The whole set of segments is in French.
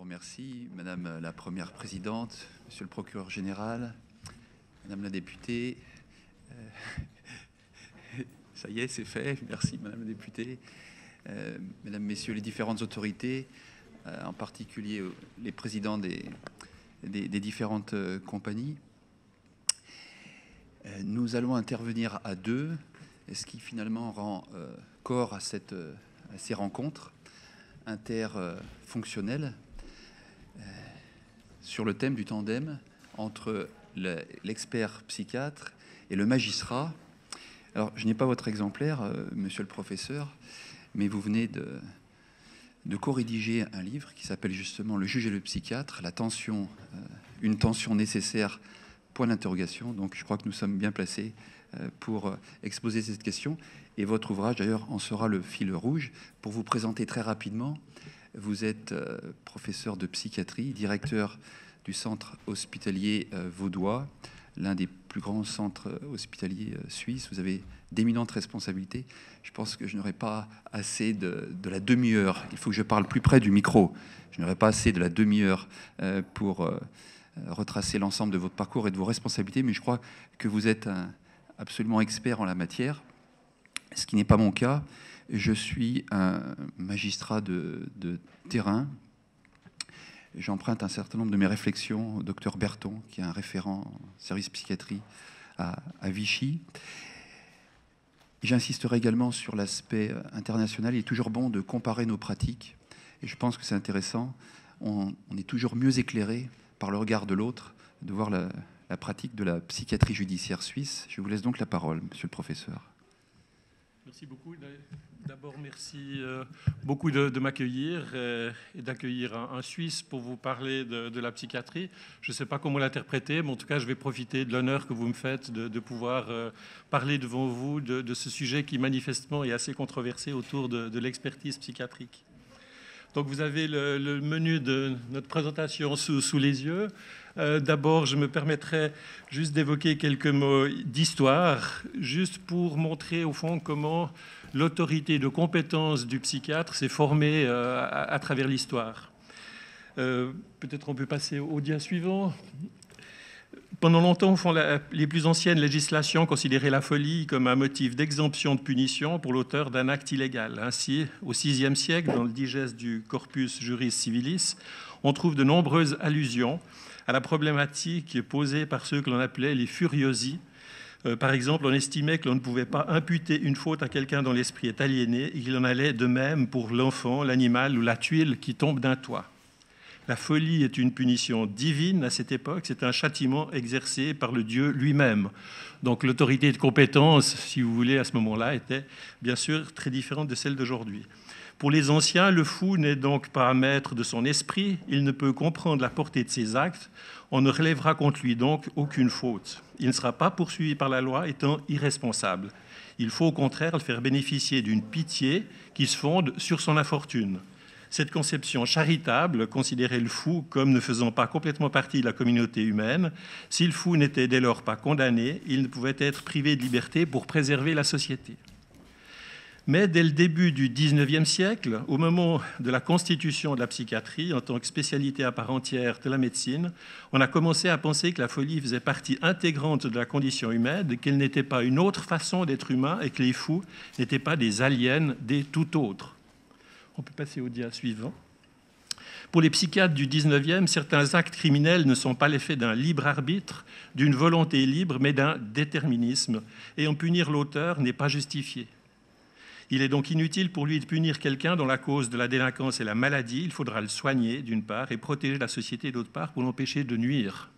remercie, Madame la Première Présidente, Monsieur le Procureur Général, Madame la députée. Ça y est, c'est fait. Merci, Madame la députée. Mesdames, Messieurs les différentes autorités, en particulier les présidents des différentes compagnies. Nous allons intervenir à deux, ce qui finalement rend corps à ces rencontres interfonctionnelles sur le thème du tandem entre l'expert psychiatre et le magistrat. Alors, je n'ai pas votre exemplaire, monsieur le professeur, mais vous venez de co-rédiger un livre qui s'appelle justement « Le juge et le psychiatre, la tension, une tension nécessaire, point d'interrogation ». Donc, je crois que nous sommes bien placés pour exposer cette question. Et votre ouvrage, d'ailleurs, en sera le fil rouge. Pour vous présenter très rapidement, vous êtes professeur de psychiatrie, directeur du centre hospitalier vaudois, l'un des plus grands centres hospitaliers suisses. Vous avez d'éminentes responsabilités. Je pense que je n'aurai pas assez de la demi-heure. Il faut que je parle plus près du micro. Je n'aurai pas assez de la demi-heure pour retracer l'ensemble de votre parcours et de vos responsabilités, mais je crois que vous êtes absolument expert en la matière, ce qui n'est pas mon cas. Je suis un magistrat de terrain. J'emprunte un certain nombre de mes réflexions au docteur Berton, qui est un référent service psychiatrie à Vichy. J'insisterai également sur l'aspect international. Il est toujours bon de comparer nos pratiques, et je pense que c'est intéressant. On est toujours mieux éclairé par le regard de l'autre, de voir la pratique de la psychiatrie judiciaire suisse. Je vous laisse donc la parole, monsieur le professeur. Merci beaucoup. D'abord, merci beaucoup de m'accueillir et d'accueillir un Suisse pour vous parler de la psychiatrie. Je ne sais pas comment l'interpréter, mais en tout cas, je vais profiter de l'honneur que vous me faites de pouvoir parler devant vous de ce sujet qui manifestement est assez controversé autour de l'expertise psychiatrique. Donc, vous avez le menu de notre présentation sous les yeux. D'abord, je me permettrai juste d'évoquer quelques mots d'histoire, juste pour montrer au fond comment l'autorité de compétence du psychiatre s'est formée à travers l'histoire. Peut-être on peut passer au dia suivant. Pendant longtemps, au fond, les plus anciennes législations considéraient la folie comme un motif d'exemption de punition pour l'auteur d'un acte illégal. Ainsi, au VIe siècle, dans le digeste du Corpus Juris Civilis, on trouve de nombreuses allusions à la problématique posée par ceux que l'on appelait les furiosi. Par exemple, on estimait que l'on ne pouvait pas imputer une faute à quelqu'un dont l'esprit est aliéné et qu'il en allait de même pour l'enfant, l'animal ou la tuile qui tombe d'un toit. La folie est une punition divine à cette époque, c'est un châtiment exercé par le Dieu lui-même. Donc l'autorité de compétence, si vous voulez, à ce moment-là, était bien sûr très différente de celle d'aujourd'hui. Pour les anciens, le fou n'est donc pas maître de son esprit, il ne peut comprendre la portée de ses actes, on ne relèvera contre lui donc aucune faute. Il ne sera pas poursuivi par la loi étant irresponsable. Il faut au contraire le faire bénéficier d'une pitié qui se fonde sur son infortune. Cette conception charitable considérait le fou comme ne faisant pas complètement partie de la communauté humaine. Si le fou n'était dès lors pas condamné, il ne pouvait être privé de liberté pour préserver la société. Mais dès le début du XIXe siècle, au moment de la constitution de la psychiatrie en tant que spécialité à part entière de la médecine, on a commencé à penser que la folie faisait partie intégrante de la condition humaine, qu'elle n'était pas une autre façon d'être humain et que les fous n'étaient pas des aliens, des tout autres. On peut passer au dia suivant. Pour les psychiatres du XIXe, certains actes criminels ne sont pas l'effet d'un libre arbitre, d'une volonté libre, mais d'un déterminisme. Et en punir l'auteur n'est pas justifié. Il est donc inutile pour lui de punir quelqu'un dont la cause de la délinquance est la maladie. Il faudra le soigner, d'une part, et protéger la société, d'autre part, pour l'empêcher de nuire.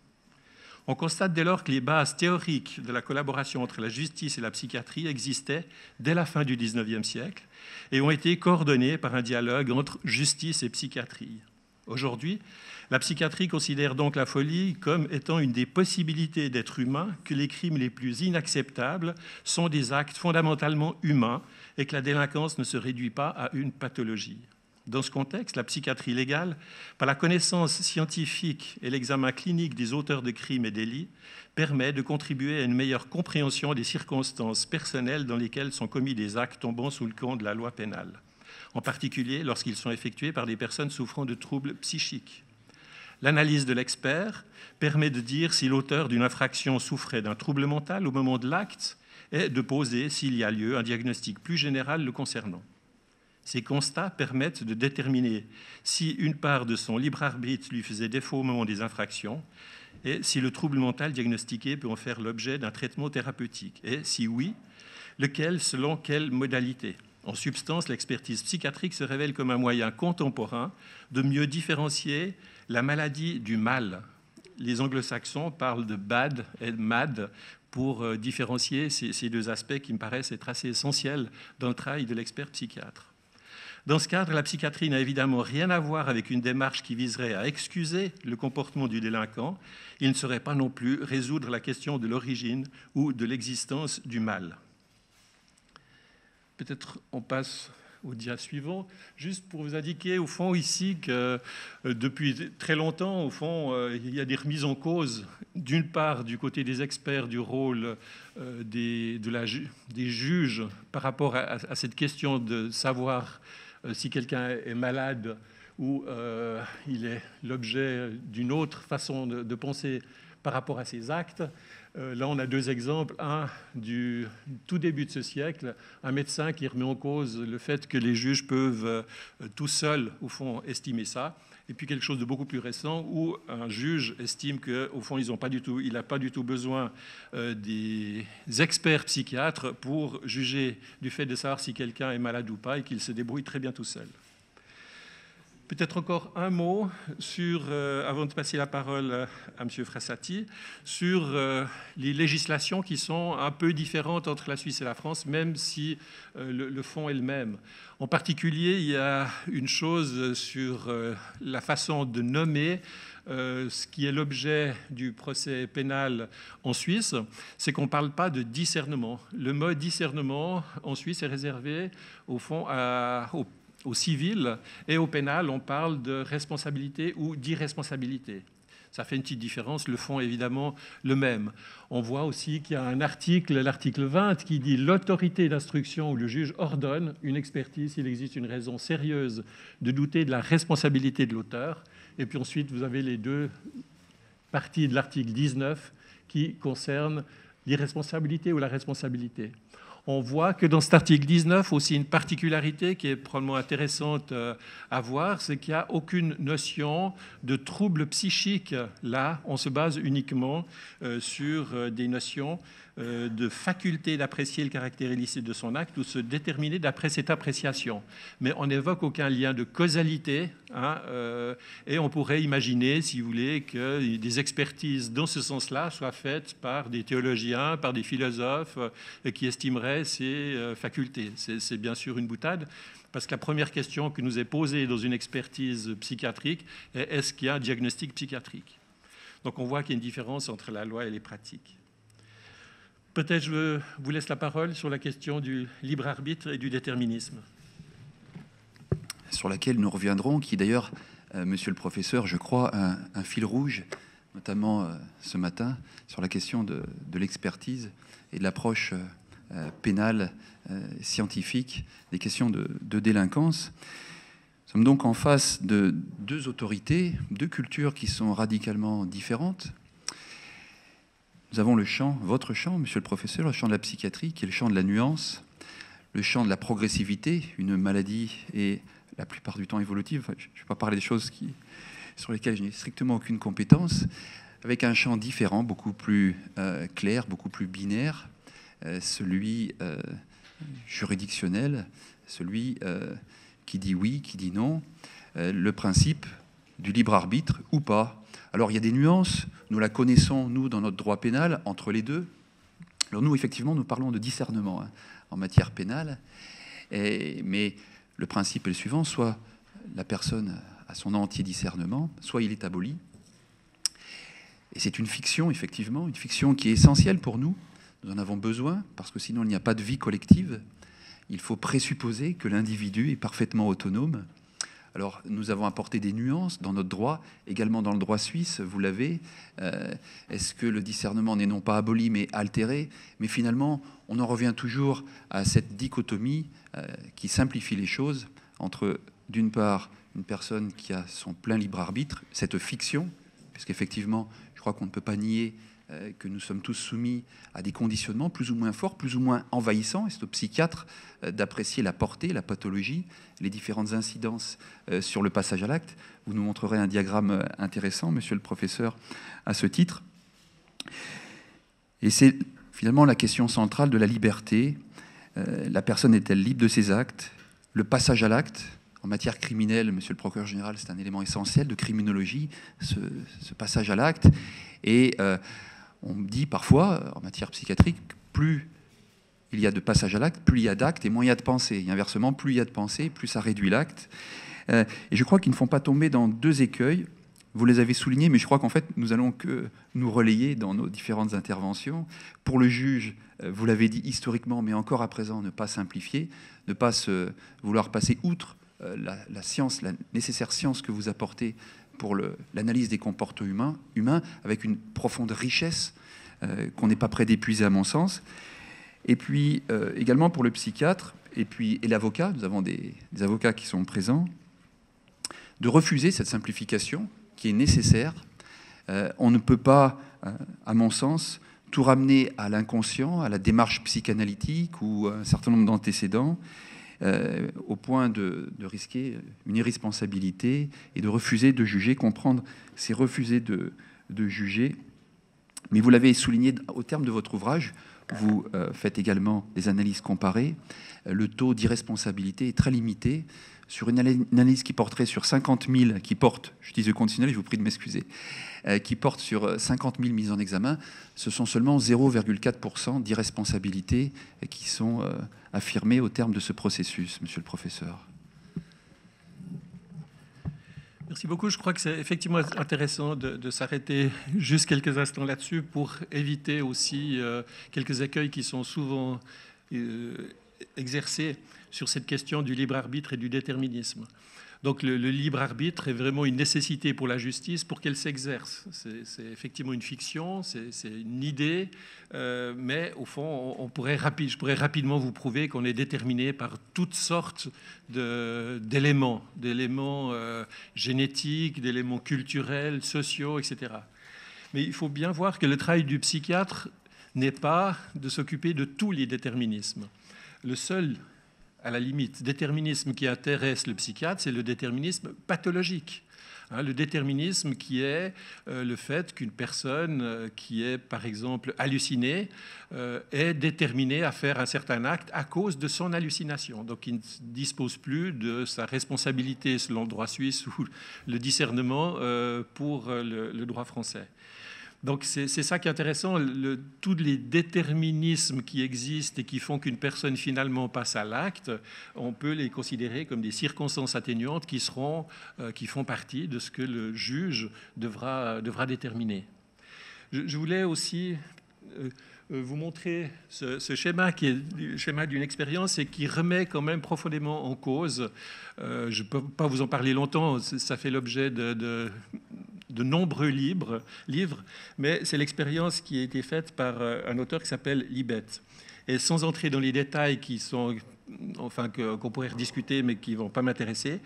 On constate dès lors que les bases théoriques de la collaboration entre la justice et la psychiatrie existaient dès la fin du XIXe siècle et ont été coordonnées par un dialogue entre justice et psychiatrie. Aujourd'hui, la psychiatrie considère donc la folie comme étant une des possibilités d'être humain, que les crimes les plus inacceptables sont des actes fondamentalement humains et que la délinquance ne se réduit pas à une pathologie. Dans ce contexte, la psychiatrie légale, par la connaissance scientifique et l'examen clinique des auteurs de crimes et délits, permet de contribuer à une meilleure compréhension des circonstances personnelles dans lesquelles sont commis des actes tombant sous le camp de la loi pénale. en particulier lorsqu'ils sont effectués par des personnes souffrant de troubles psychiques. L'analyse de l'expert permet de dire si l'auteur d'une infraction souffrait d'un trouble mental au moment de l'acte et de poser, s'il y a lieu, un diagnostic plus général le concernant. Ces constats permettent de déterminer si une part de son libre arbitre lui faisait défaut au moment des infractions et si le trouble mental diagnostiqué peut en faire l'objet d'un traitement thérapeutique. Et si oui, lequel, selon quelle modalité. En substance, l'expertise psychiatrique se révèle comme un moyen contemporain de mieux différencier la maladie du mal. Les anglo-saxons parlent de bad et de mad pour différencier ces deux aspects qui me paraissent être assez essentiels dans le travail de l'expert psychiatre. Dans ce cadre, la psychiatrie n'a évidemment rien à voir avec une démarche qui viserait à excuser le comportement du délinquant. Il ne saurait pas non plus résoudre la question de l'origine ou de l'existence du mal. Peut-être on passe au dia suivant, juste pour vous indiquer au fond ici que depuis très longtemps, au fond, il y a des remises en cause, d'une part du côté des experts du rôle des juges par rapport à cette question de savoir si quelqu'un est malade ou il est l'objet d'une autre façon de penser par rapport à ses actes. Là, on a deux exemples. Un du tout début de ce siècle, un médecin qui remet en cause le fait que les juges peuvent tout seuls, au fond, estimer ça. Et puis quelque chose de beaucoup plus récent où un juge estime qu'au fond, il n'a pas du tout besoin des experts psychiatres pour juger du fait de savoir si quelqu'un est malade ou pas et qu'il se débrouille très bien tout seul. Peut-être encore un mot avant de passer la parole à M. Frassati, sur les législations qui sont un peu différentes entre la Suisse et la France, même si le fond est le même. En particulier, il y a une chose sur la façon de nommer ce qui est l'objet du procès pénal en Suisse, c'est qu'on ne parle pas de discernement. Le mot discernement en Suisse est réservé, au fond, au civil, et au pénal, on parle de responsabilité ou d'irresponsabilité. Ça fait une petite différence, le fond est évidemment le même. On voit aussi qu'il y a un article, l'article 20, qui dit « L'autorité d'instruction où le juge ordonne une expertise s'il existe une raison sérieuse de douter de la responsabilité de l'auteur ». Et puis ensuite, vous avez les deux parties de l'article 19 qui concernent l'irresponsabilité ou la responsabilité. On voit que dans cet article 19, aussi une particularité qui est probablement intéressante à voir, c'est qu'il n'y a aucune notion de trouble psychique. Là, on se base uniquement sur des notions de faculté d'apprécier le caractère illicite de son acte ou se déterminer d'après cette appréciation. Mais on n'évoque aucun lien de causalité, et on pourrait imaginer, si vous voulez, que des expertises dans ce sens-là soient faites par des théologiens, par des philosophes qui estimeraient ces facultés. C'est bien sûr une boutade, parce que la première question qui nous est posée dans une expertise psychiatrique est: est-ce qu'il y a un diagnostic psychiatrique? Donc on voit qu'il y a une différence entre la loi et les pratiques. Peut-être je vous laisse la parole sur la question du libre arbitre et du déterminisme. Sur laquelle nous reviendrons, qui d'ailleurs, monsieur le professeur, je crois, un fil rouge, notamment ce matin, sur la question de l'expertise et de l'approche pénale, scientifique, des questions de délinquance. Nous sommes donc en face de deux autorités, deux cultures qui sont radicalement différentes. Nous avons le champ, votre champ, monsieur le professeur, le champ de la psychiatrie, qui est le champ de la nuance, le champ de la progressivité. Une maladie est la plupart du temps évolutive. Je ne vais pas parler des choses sur lesquelles je n'ai strictement aucune compétence, avec un champ différent, beaucoup plus clair, beaucoup plus binaire, celui juridictionnel, celui qui dit oui, qui dit non, le principe du libre arbitre ou pas. Alors, il y a des nuances, nous la connaissons, nous, dans notre droit pénal, entre les deux. Alors, nous, effectivement, nous parlons de discernement en matière pénale, mais le principe est le suivant: soit la personne a son entier discernement, soit il est aboli. Et c'est une fiction, effectivement, une fiction qui est essentielle pour nous. Nous en avons besoin, parce que sinon, il n'y a pas de vie collective. Il faut présupposer que l'individu est parfaitement autonome. Alors, nous avons apporté des nuances dans notre droit, également dans le droit suisse, vous l'avez. Est-ce que le discernement n'est non pas aboli, mais altéré? Mais finalement, on en revient toujours à cette dichotomie qui simplifie les choses entre, d'une part, une personne qui a son plein libre arbitre, cette fiction, puisqu'effectivement, je crois qu'on ne peut pas nier que nous sommes tous soumis à des conditionnements plus ou moins forts, plus ou moins envahissants, et c'est au psychiatre d'apprécier la portée, la pathologie, les différentes incidences sur le passage à l'acte. Vous nous montrerez un diagramme intéressant, monsieur le professeur, à ce titre. Et c'est finalement la question centrale de la liberté. La personne est-elle libre de ses actes? Le passage à l'acte, en matière criminelle, monsieur le procureur général, c'est un élément essentiel de criminologie, ce passage à l'acte. Et on me dit parfois, en matière psychiatrique, plus il y a de passage à l'acte, plus il y a d'actes et moins il y a de pensée. Et inversement, plus il y a de pensée, plus ça réduit l'acte. Et je crois qu'ils ne font pas tomber dans deux écueils. Vous les avez soulignés, mais je crois qu'en fait, nous allons que nous relayer dans nos différentes interventions. Pour le juge, vous l'avez dit historiquement, mais encore à présent, ne pas simplifier, ne pas vouloir passer outre la science, la nécessaire science que vous apportez pour l'analyse des comportements humains, avec une profonde richesse qu'on n'est pas prêt d'épuiser à mon sens. Et puis également pour le psychiatre et l'avocat, nous avons des avocats qui sont présents, de refuser cette simplification qui est nécessaire. On ne peut pas, à mon sens, tout ramener à l'inconscient, à la démarche psychanalytique ou à un certain nombre d'antécédents, au point de risquer une irresponsabilité et de refuser de juger. Comprendre, c'est refuser de juger. Mais vous l'avez souligné au terme de votre ouvrage, vous faites également des analyses comparées. Le taux d'irresponsabilité est très limité. Sur une analyse qui porterait sur 50 000, qui porte, je dis le conditionnel, je vous prie de m'excuser, qui porte sur 50 000 mises en examen, ce sont seulement 0,4% d'irresponsabilité qui sont affirmées au terme de ce processus, monsieur le professeur. Merci beaucoup. Je crois que c'est effectivement intéressant de s'arrêter juste quelques instants là-dessus pour éviter aussi quelques écueils qui sont souvent exercés sur cette question du libre arbitre et du déterminisme. Donc le libre arbitre est vraiment une nécessité pour la justice pour qu'elle s'exerce. C'est effectivement une fiction, c'est une idée, mais au fond, je pourrais rapidement vous prouver qu'on est déterminé par toutes sortes d'éléments génétiques, d'éléments culturels, sociaux, etc. Mais il faut bien voir que le travail du psychiatre n'est pas de s'occuper de tous les déterminismes. Le seul, à la limite, déterminisme qui intéresse le psychiatre, c'est le déterminisme pathologique. Le déterminisme qui est le fait qu'une personne qui est, par exemple, hallucinée est déterminée à faire un certain acte à cause de son hallucination. Donc, il ne dispose plus de sa responsabilité selon le droit suisse ou le discernement pour le droit français. Donc c'est ça qui est intéressant, tous les déterminismes qui existent et qui font qu'une personne finalement passe à l'acte, on peut les considérer comme des circonstances atténuantes qui font partie de ce que le juge devra déterminer. Je voulais aussi vous montrer ce schéma qui est le schéma d'une expérience et qui remet quand même profondément en cause. Je ne peux pas vous en parler longtemps, ça fait l'objet de nombreux livres, mais c'est l'expérience qui a été faite par un auteur qui s'appelle Libet. Et sans entrer dans les détails qu'on pourrait rediscuter, mais qui ne vont pas m'intéresser,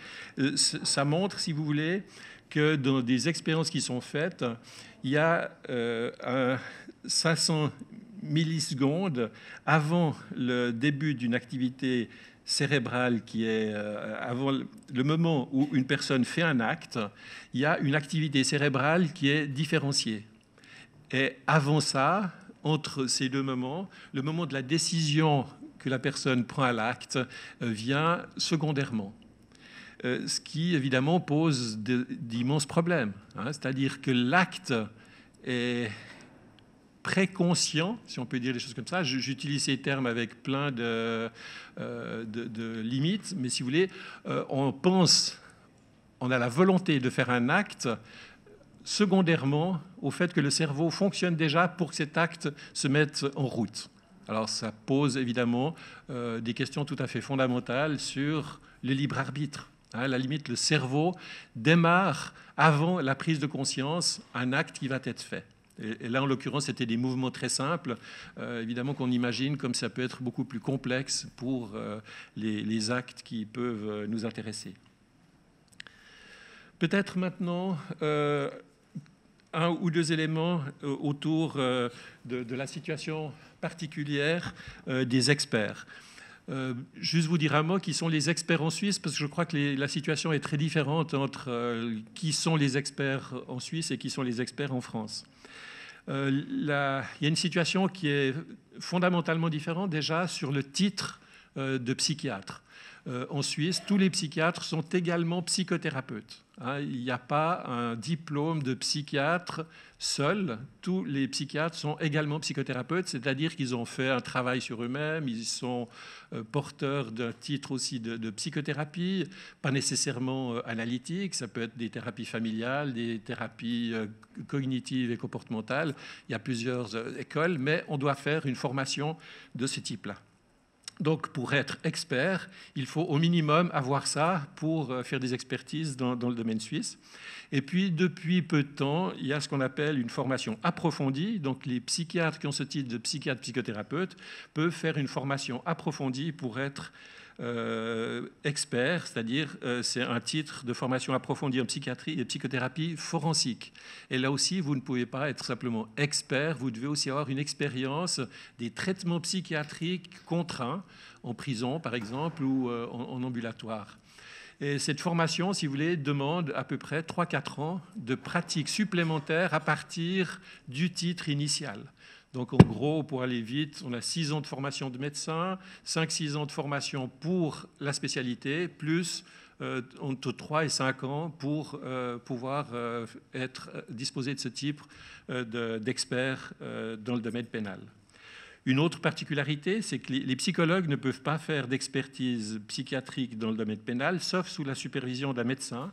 ça montre, si vous voulez, que dans des expériences qui sont faites, il y a 500 millisecondes avant le début d'une activité cérébrale qui est avant le moment où une personne fait un acte, il y a une activité cérébrale qui est différenciée. Et avant ça, entre ces deux moments, le moment de la décision que la personne prend à l'acte vient secondairement. Ce qui, évidemment, pose d'immenses problèmes. C'est-à-dire que l'acte est préconscient, si on peut dire des choses comme ça. J'utilise ces termes avec plein de limites, mais si vous voulez, on a la volonté de faire un acte secondairement au fait que le cerveau fonctionne déjà pour que cet acte se mette en route. Alors ça pose évidemment des questions tout à fait fondamentales sur le libre arbitre. À la limite, le cerveau démarre avant la prise de conscience un acte qui va être fait. Et là, en l'occurrence, c'était des mouvements très simples, évidemment qu'on imagine comme ça peut être beaucoup plus complexe pour les actes qui peuvent nous intéresser. Peut-être maintenant un ou deux éléments autour de la situation particulière des experts. Juste vous dire un mot, qui sont les experts en Suisse, parce que je crois que la situation est très différente entre qui sont les experts en Suisse et qui sont les experts en France. Il y a une situation qui est fondamentalement différente déjà sur le titre de psychiatre. En Suisse, tous les psychiatres sont également psychothérapeutes. Il n'y a pas un diplôme de psychiatre seul. Tous les psychiatres sont également psychothérapeutes, c'est-à-dire qu'ils ont fait un travail sur eux-mêmes, ils sont porteurs d'un titre aussi de psychothérapie, pas nécessairement analytique, ça peut être des thérapies familiales, des thérapies cognitives et comportementales. Il y a plusieurs écoles, mais on doit faire une formation de ce type-là. Donc, pour être expert, il faut au minimum avoir ça pour faire des expertises dans le domaine suisse. Et puis, depuis peu de temps, il y a ce qu'on appelle une formation approfondie. Donc, les psychiatres qui ont ce titre de psychiatre psychothérapeute peuvent faire une formation approfondie pour être expert, c'est-à-dire c'est un titre de formation approfondie en psychiatrie et psychothérapie forensique. Et là aussi, vous ne pouvez pas être simplement expert, vous devez aussi avoir une expérience des traitements psychiatriques contraints, en prison par exemple, ou en ambulatoire. Et cette formation, si vous voulez, demande à peu près 3-4 ans de pratique supplémentaire à partir du titre initial. Donc, en gros, pour aller vite, on a 6 ans de formation de médecin, 5-6 ans de formation pour la spécialité, plus entre 3 et 5 ans pour pouvoir être disposé de ce type d'expert dans le domaine pénal. Une autre particularité, c'est que les psychologues ne peuvent pas faire d'expertise psychiatrique dans le domaine pénal, sauf sous la supervision d'un médecin.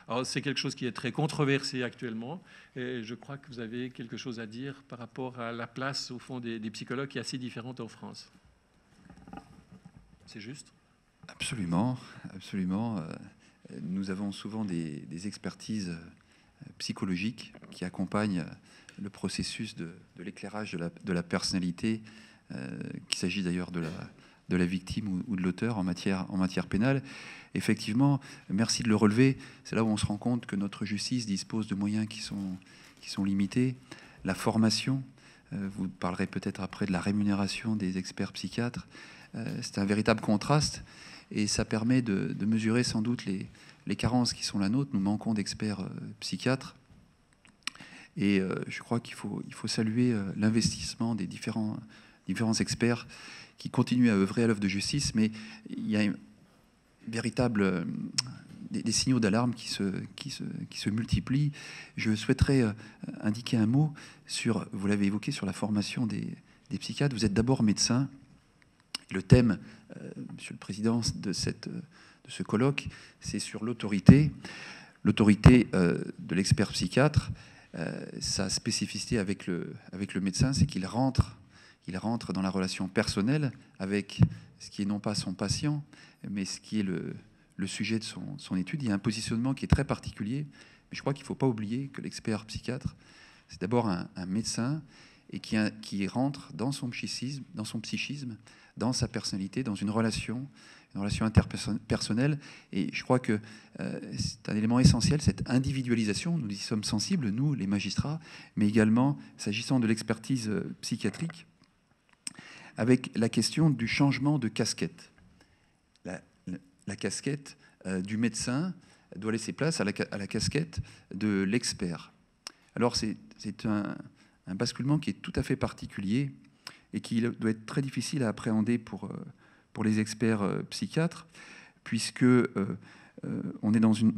Alors, c'est quelque chose qui est très controversé actuellement, et je crois que vous avez quelque chose à dire par rapport à la place, au fond, des psychologues qui est assez différente en France. C'est juste ? Absolument, absolument. Nous avons souvent des expertises psychologiques qui accompagnent le processus de l'éclairage de la personnalité, qu'il s'agit d'ailleurs de la victime ou de l'auteur en matière pénale. Effectivement, merci de le relever. C'est là où on se rend compte que notre justice dispose de moyens qui sont limités. La formation, vous parlerez peut-être après de la rémunération des experts psychiatres. C'est un véritable contraste et ça permet de mesurer sans doute les carences qui sont la nôtre. Nous manquons d'experts psychiatres. Et je crois qu'il faut saluer l'investissement des différents experts qui continuent à œuvrer à l'œuvre de justice, mais il y a des signaux d'alarme qui se multiplient. Je souhaiterais indiquer un mot sur, vous l'avez évoqué, sur la formation des psychiatres. Vous êtes d'abord médecin. Le thème, Monsieur le Président, de ce colloque, c'est sur l'autorité de l'expert psychiatre. Sa spécificité avec le médecin, c'est qu'il rentre dans la relation personnelle avec ce qui est non pas son patient, mais ce qui est le sujet de son étude. Il y a un positionnement qui est très particulier, mais je crois qu'il ne faut pas oublier que l'expert psychiatre, c'est d'abord un médecin et qui rentre dans son psychisme, dans sa personnalité, dans une relation interpersonnelle. Et je crois que c'est un élément essentiel, cette individualisation. Nous y sommes sensibles, nous, les magistrats, mais également, s'agissant de l'expertise psychiatrique, avec la question du changement de casquette. La casquette du médecin doit laisser place à la casquette de l'expert. Alors, c'est un basculement qui est tout à fait particulier et qui doit être très difficile à appréhender pour les experts psychiatres, puisque on est dans une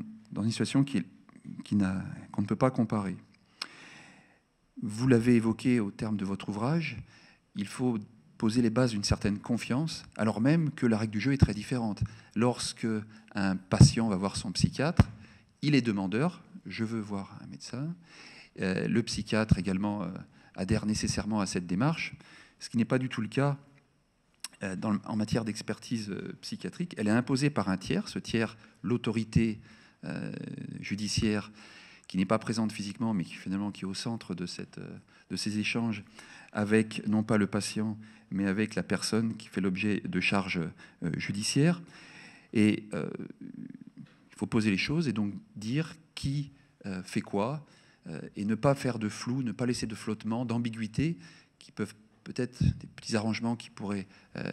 situation qu'on ne peut pas comparer. Vous l'avez évoqué au terme de votre ouvrage, il faut poser les bases d'une certaine confiance, alors même que la règle du jeu est très différente. Lorsque un patient va voir son psychiatre, il est demandeur, je veux voir un médecin. Le psychiatre également adhère nécessairement à cette démarche, ce qui n'est pas du tout le cas en matière d'expertise psychiatrique. Elle est imposée par un tiers, ce tiers, l'autorité judiciaire, qui n'est pas présente physiquement, mais qui finalement qui est au centre de ces échanges avec, non pas le patient, mais avec la personne qui fait l'objet de charges judiciaires. Et il faut poser les choses et donc dire qui fait quoi, et ne pas faire de flou, ne pas laisser de flottement, d'ambiguïté, qui peuvent peut-être des petits arrangements qui pourraient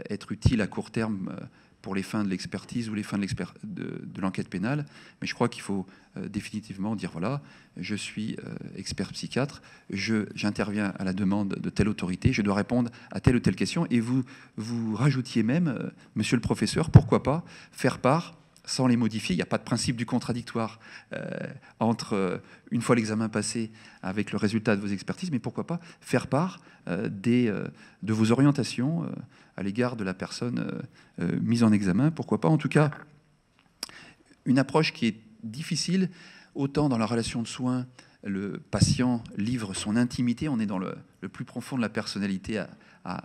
être utiles à court terme pour les fins de l'expertise ou les fins de l'enquête pénale. Mais je crois qu'il faut définitivement dire, voilà, je suis expert psychiatre, j'interviens à la demande de telle autorité, je dois répondre à telle ou telle question. Et vous rajoutiez même, monsieur le professeur, pourquoi pas faire part, sans les modifier, il n'y a pas de principe du contradictoire entre, une fois l'examen passé, avec le résultat de vos expertises, mais pourquoi pas faire part de vos orientations à l'égard de la personne mise en examen, pourquoi pas. En tout cas, une approche qui est difficile, autant dans la relation de soins, le patient livre son intimité, on est dans le plus profond de la personnalité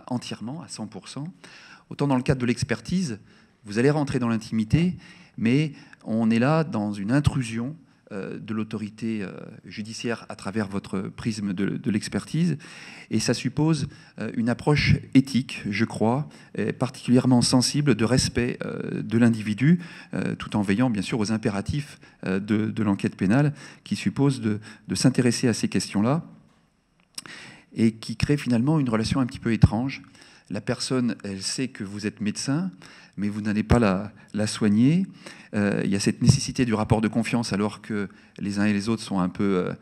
entièrement, à 100%, autant dans le cadre de l'expertise, vous allez rentrer dans l'intimité, mais on est là dans une intrusion de l'autorité judiciaire à travers votre prisme de l'expertise. Et ça suppose une approche éthique, je crois, particulièrement sensible de respect de l'individu, tout en veillant bien sûr aux impératifs de l'enquête pénale, qui suppose de s'intéresser à ces questions-là et qui crée finalement une relation un petit peu étrange. La personne, elle sait que vous êtes médecin, mais vous n'allez pas la soigner. Il y a cette nécessité du rapport de confiance, alors que les uns et les autres sont un peu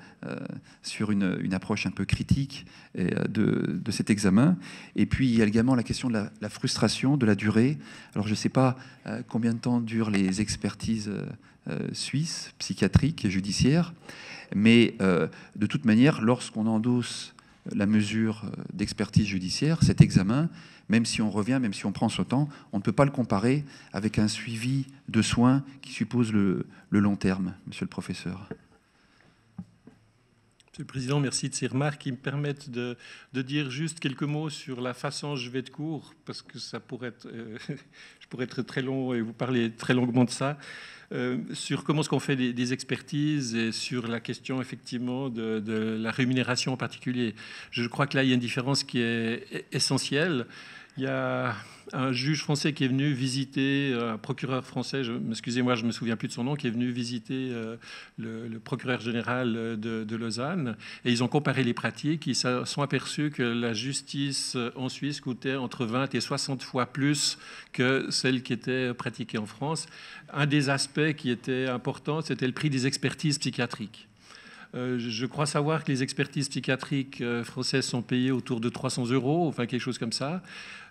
sur une approche un peu critique de cet examen. Et puis, il y a également la question de la frustration, de la durée. Alors, je ne sais pas combien de temps durent les expertises suisses, psychiatriques et judiciaires, mais de toute manière, lorsqu'on endosse la mesure d'expertise judiciaire, cet examen, même si on revient, même si on prend ce temps, on ne peut pas le comparer avec un suivi de soins qui suppose le long terme, monsieur le professeur. Monsieur le Président, merci de ces remarques qui me permettent de dire juste quelques mots sur la façon dont je vais de cours, parce que ça pourrait être, je pourrais être très long et vous parler très longuement de ça. Sur comment est-ce qu'on fait des expertises et sur la question effectivement de la rémunération en particulier. Je crois que là, il y a une différence qui est essentielle. Il y a un juge français qui est venu visiter, un procureur français, excusez-moi, je ne me souviens plus de son nom, qui est venu visiter le procureur général de Lausanne. Et ils ont comparé les pratiques. Ils se sont aperçus que la justice en Suisse coûtait entre 20 et 60 fois plus que celle qui était pratiquée en France. Un des aspects qui était important, c'était le prix des expertises psychiatriques. Je crois savoir que les expertises psychiatriques françaises sont payées autour de 300 €, enfin quelque chose comme ça.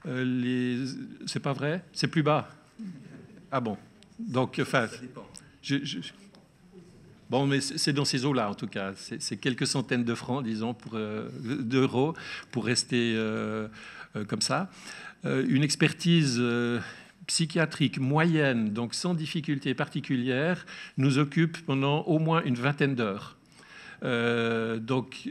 C'est pas vrai? C'est plus bas? Ah bon? Donc, enfin, bon, mais c'est dans ces eaux-là en tout cas. C'est quelques centaines de francs, disons, d'euros pour rester comme ça. Une expertise psychiatrique moyenne, donc sans difficulté particulière, nous occupe pendant au moins une vingtaine d'heures. Donc,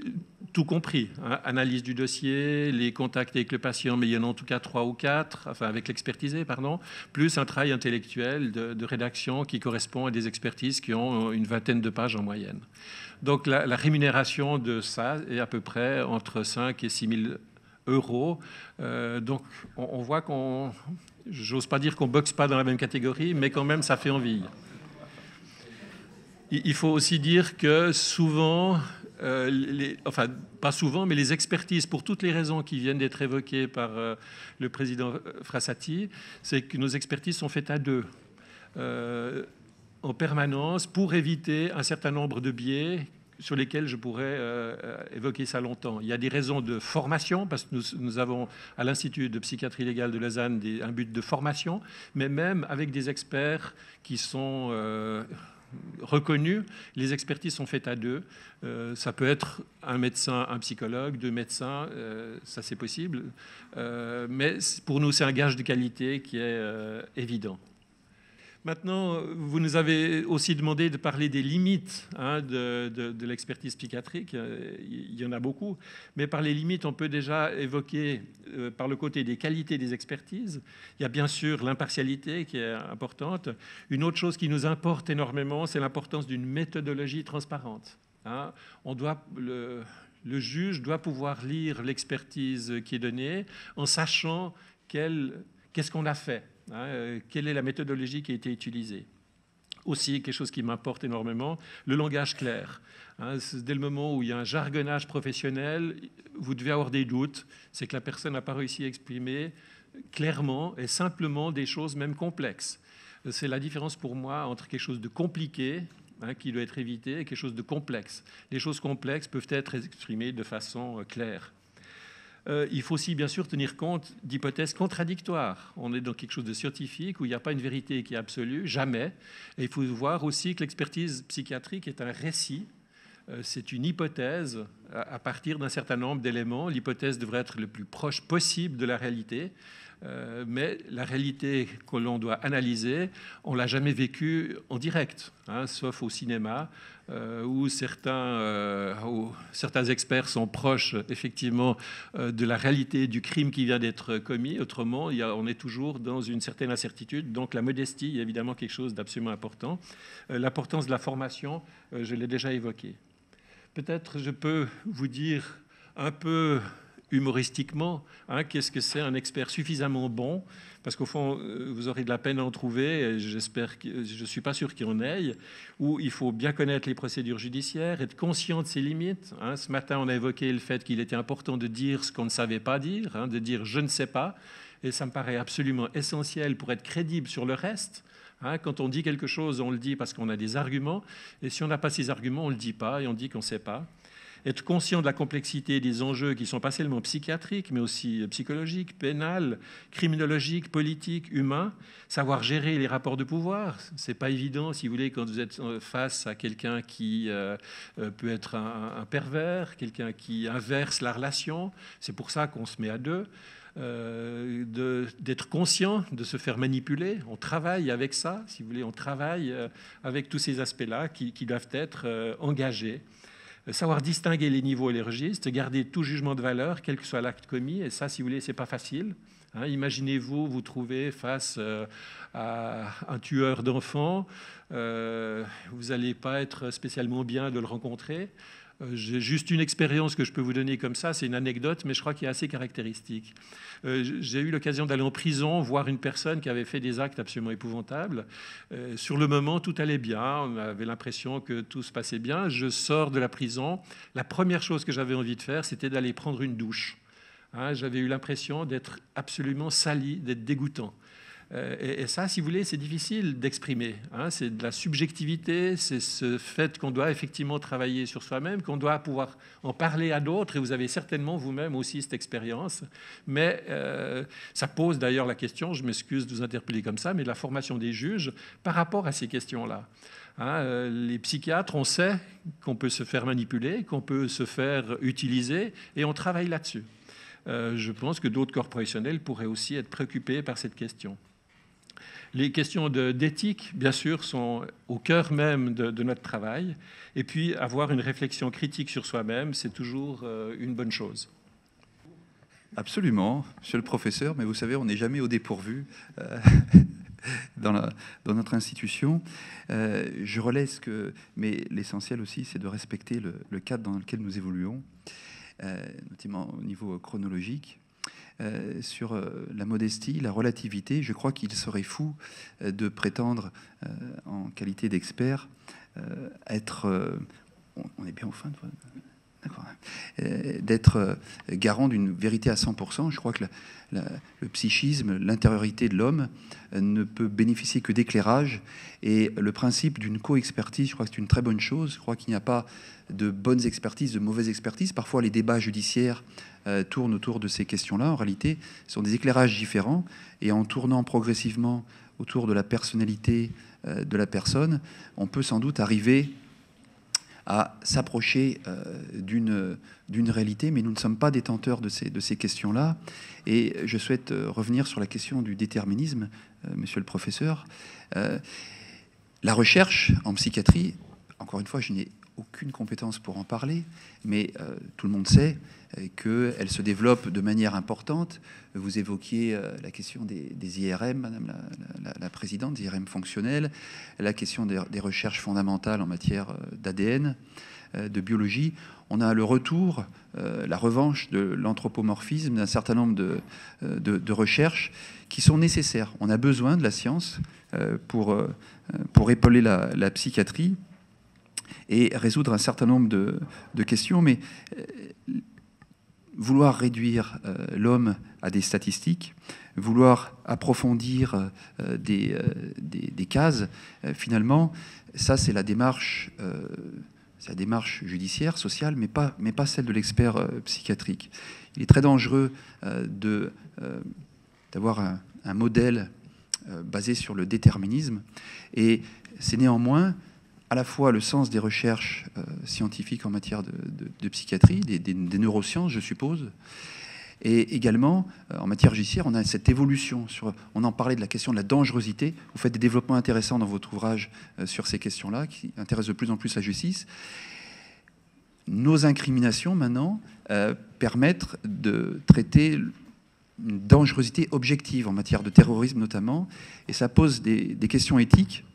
tout compris, hein, analyse du dossier, les contacts avec le patient, mais il y en a en tout cas 3 ou 4, enfin avec l'expertisé, pardon, plus un travail intellectuel de rédaction qui correspond à des expertises qui ont une vingtaine de pages en moyenne. Donc, la rémunération de ça est à peu près entre 5 et 6 000 €. Donc, on voit j'ose pas dire qu'on boxe pas dans la même catégorie, mais quand même, ça fait envie. Il faut aussi dire que souvent, enfin pas souvent, mais les expertises, pour toutes les raisons qui viennent d'être évoquées par le président Frassati, c'est que nos expertises sont faites à deux, en permanence, pour éviter un certain nombre de biais sur lesquels je pourrais évoquer ça longtemps. Il y a des raisons de formation, parce que nous avons à l'Institut de psychiatrie légale de Lausanne un but de formation, mais même avec des experts qui sont reconnus, les expertises sont faites à deux. Ça peut être un médecin, un psychologue, 2 médecins, ça c'est possible. Mais pour nous, c'est un gage de qualité qui est évident. Maintenant, vous nous avez aussi demandé de parler des limites de l'expertise psychiatrique. Il y en a beaucoup. Mais par les limites, on peut déjà évoquer, par le côté des qualités des expertises, il y a bien sûr l'impartialité qui est importante. Une autre chose qui nous importe énormément, c'est l'importance d'une méthodologie transparente. hein. Le juge doit pouvoir lire l'expertise qui est donnée en sachant qu'est-ce qu'on a fait, hein, quelle est la méthodologie qui a été utilisée. Aussi, quelque chose qui m'importe énormément, le langage clair. Hein, dès le moment où il y a un jargonnage professionnel, vous devez avoir des doutes. C'est que la personne n'a pas réussi à exprimer clairement et simplement des choses même complexes. C'est la différence pour moi entre quelque chose de compliqué, hein, qui doit être évité, et quelque chose de complexe. Les choses complexes peuvent être exprimées de façon claire. Il faut aussi, bien sûr, tenir compte d'hypothèses contradictoires. On est dans quelque chose de scientifique où il n'y a pas une vérité qui est absolue, jamais. Et il faut voir aussi que l'expertise psychiatrique est un récit. C'est une hypothèse à partir d'un certain nombre d'éléments. L'hypothèse devrait être le plus proche possible de la réalité. Mais la réalité que l'on doit analyser, on ne l'a jamais vécue en direct, hein, sauf au cinéma, où certains experts sont proches effectivement de la réalité du crime qui vient d'être commis. Autrement, on est toujours dans une certaine incertitude. Donc la modestie est évidemment quelque chose d'absolument important. L'importance de la formation, je l'ai déjà évoqué. Peut-être je peux vous dire un peu humoristiquement, hein, qu'est-ce que c'est un expert suffisamment bon, parce qu'au fond, vous aurez de la peine à en trouver, et je ne suis pas sûr qu'il y en ait, où il faut bien connaître les procédures judiciaires, être conscient de ses limites. Hein. Ce matin, on a évoqué le fait qu'il était important de dire ce qu'on ne savait pas dire, hein, de dire « je ne sais pas », et ça me paraît absolument essentiel pour être crédible sur le reste. Hein, quand on dit quelque chose, on le dit parce qu'on a des arguments, et si on n'a pas ces arguments, on ne le dit pas, et on dit qu'on ne sait pas. Être conscient de la complexité des enjeux qui ne sont pas seulement psychiatriques, mais aussi psychologiques, pénals, criminologiques, politiques, humains. Savoir gérer les rapports de pouvoir. Ce n'est pas évident, si vous voulez, quand vous êtes face à quelqu'un qui peut être un pervers, quelqu'un qui inverse la relation. C'est pour ça qu'on se met à deux. D'être conscient de se faire manipuler. On travaille avec ça, si vous voulez, on travaille avec tous ces aspects-là qui doivent être engagés. Savoir distinguer les niveaux et les registres, garder tout jugement de valeur, quel que soit l'acte commis, et ça, si vous voulez, c'est pas facile. Hein, imaginez-vous vous trouvez face à un tueur d'enfants, vous n'allez pas être spécialement bien de le rencontrer. J'ai juste une expérience que je peux vous donner comme ça, c'est une anecdote, mais je crois qu'il est assez caractéristique. J'ai eu l'occasion d'aller en prison, voir une personne qui avait fait des actes absolument épouvantables. Sur le moment, tout allait bien, on avait l'impression que tout se passait bien. Je sors de la prison. La première chose que j'avais envie de faire, c'était d'aller prendre une douche. Hein, j'avais eu l'impression d'être absolument sali, d'être dégoûtant. Et ça, si vous voulez, c'est difficile d'exprimer. Hein, c'est de la subjectivité, c'est ce fait qu'on doit effectivement travailler sur soi-même, qu'on doit pouvoir en parler à d'autres, et vous avez certainement vous-même aussi cette expérience. Mais ça pose d'ailleurs la question, je m'excuse de vous interpeller comme ça, mais de la formation des juges par rapport à ces questions-là. Hein, les psychiatres, on sait qu'on peut se faire manipuler, qu'on peut se faire utiliser, et on travaille là-dessus. Je pense que d'autres corps professionnels pourraient aussi être préoccupés par cette question. Les questions d'éthique, bien sûr, sont au cœur même de notre travail. Et puis, avoir une réflexion critique sur soi-même, c'est toujours une bonne chose. Absolument, monsieur le professeur, mais vous savez, on n'est jamais au dépourvu dans notre institution. Je relais mais l'essentiel aussi, c'est de respecter le cadre dans lequel nous évoluons, notamment au niveau chronologique. Sur la modestie, la relativité, je crois qu'il serait fou de prétendre, en qualité d'expert, être... on est bien au fin de... D'accord. D'être garant d'une vérité à 100%. Je crois que le psychisme, l'intériorité de l'homme ne peut bénéficier que d'éclairage. Et le principe d'une co-expertise, je crois que c'est une très bonne chose. Je crois qu'il n'y a pas de bonnes expertises, de mauvaises expertises. Parfois, les débats judiciaires tournent autour de ces questions-là. En réalité, ce sont des éclairages différents. Et en tournant progressivement autour de la personnalité de la personne, on peut sans doute arriver à s'approcher d'une réalité, mais nous ne sommes pas détenteurs de ces questions-là. Et je souhaite revenir sur la question du déterminisme, monsieur le professeur. La recherche en psychiatrie, encore une fois, je n'ai aucune compétence pour en parler, mais tout le monde sait qu'elle se développe de manière importante. Vous évoquiez la question des IRM, Madame la Présidente, des IRM fonctionnels, la question des recherches fondamentales en matière d'ADN, de biologie. On a le retour, la revanche de l'anthropomorphisme d'un certain nombre de recherches qui sont nécessaires. On a besoin de la science pour épauler la psychiatrie et résoudre un certain nombre de questions, mais vouloir réduire l'homme à des statistiques, vouloir approfondir des cases, finalement, ça c'est la démarche judiciaire, sociale, mais pas celle de l'expert psychiatrique. Il est très dangereux d'avoir un modèle basé sur le déterminisme, et c'est néanmoins à la fois le sens des recherches scientifiques en matière de psychiatrie, des neurosciences, je suppose, et également en matière judiciaire, on a cette évolution. On en parlait de la question de la dangerosité. Vous faites des développements intéressants dans votre ouvrage sur ces questions-là, qui intéressent de plus en plus la justice. Nos incriminations, maintenant, permettent de traiter une dangerosité objective en matière de terrorisme notamment, et ça pose des questions éthiques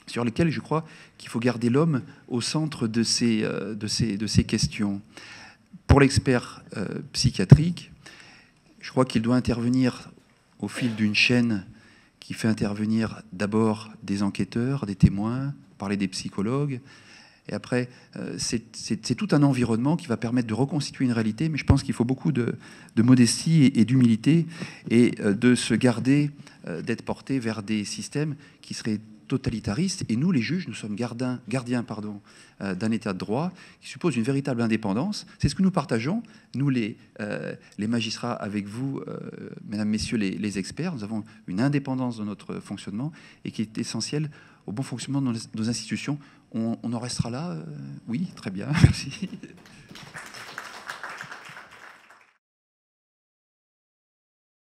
sur lesquelles je crois qu'il faut garder l'homme au centre de ces questions. Pour l'expert psychiatrique, je crois qu'il doit intervenir au fil d'une chaîne qui fait intervenir d'abord des enquêteurs, des témoins, parler des psychologues, et après, c'est tout un environnement qui va permettre de reconstituer une réalité, mais je pense qu'il faut beaucoup de modestie et d'humilité, et de se garder d'être porté vers des systèmes qui seraient totalitaristes. Et nous, les juges, nous sommes gardiens d'un état de droit qui suppose une véritable indépendance. C'est ce que nous partageons, nous les magistrats, avec vous, mesdames, messieurs les experts. Nous avons une indépendance dans notre fonctionnement et qui est essentielle au bon fonctionnement de nos institutions. On en restera là. Oui, très bien, merci.